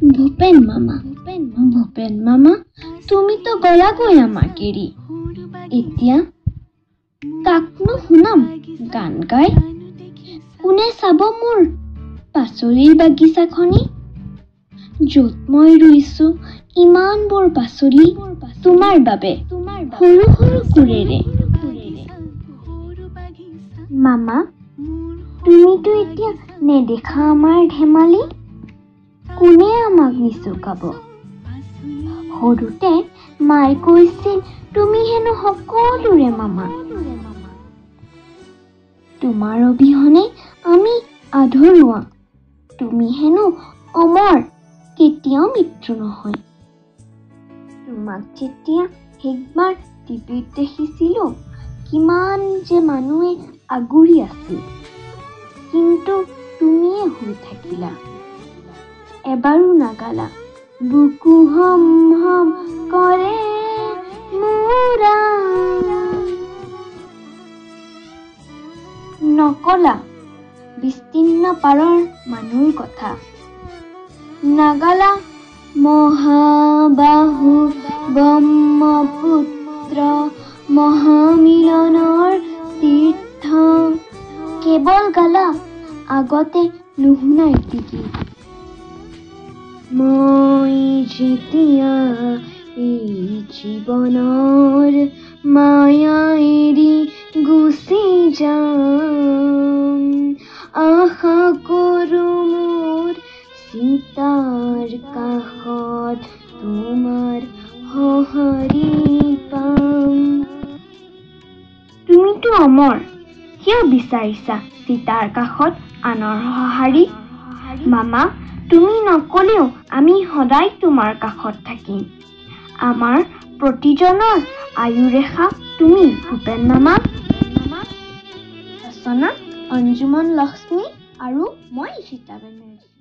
ভূপেন মামা তুমি তো গলাগৈ আমাক এৰি এতিয়া কাকনো শুনাম গান গাই কোনে চাব মোৰ পাচলিৰ বাগিচাখনি য'ত মই ৰুইছো ইমানবোৰ পাচলি তোমাৰ বাবে সৰু সৰু কোৰেৰে মামা তুমিতো এতিয়া নেদেখা আমাৰ ধেমালি কোনে আমাক নিচুকাব সৰুতে মায়ে কৈছিল তুমি হেনো সকলোৰে মামা তোমাৰ অবিহনে আমি আধৰুৱা তুমি হেনো অমৰ কেতিয়াও মৃত্যু নহয় তোমাক যেতিয়া একবাৰ টিভিত দেখিছিলো কিমান যে মানুহে আগুৰি আছিল কিন্তু তুমিয়ে হৈ থাকিলা এবাৰো নাগালা বুকু হম হম কৰে মোৰা নকলা বিস্তীৰ্ণ পাৰৰ মানুহৰ কথা নাগালা মহাবাহু ব্ৰহ্মপুত্ৰ মহামিলনৰ তীৰ্থ কেৱল গালা আগতে নুশুনা এটি গীত মই যেতিয়া এই জীৱনৰ মায়া এৰি গুচি যাম আশা কৰো মোৰ চিতাৰ কাষত তোমাৰ সঁহাৰি পাম তুমিতো অমৰ কিয় বিচাৰিছা চিতাৰ কাষত আনৰ সঁহাৰি মামা তুমি নকলেও আমি সদায় তোমাৰ কাষত থাকিম আমাৰ প্ৰতিজনৰ আয়ুৰেখা তুমি ভূপেন মামা ৰচনা অঞ্জুমন লক্ষ্মী আৰু মই ৰীতা বেনাৰ্জী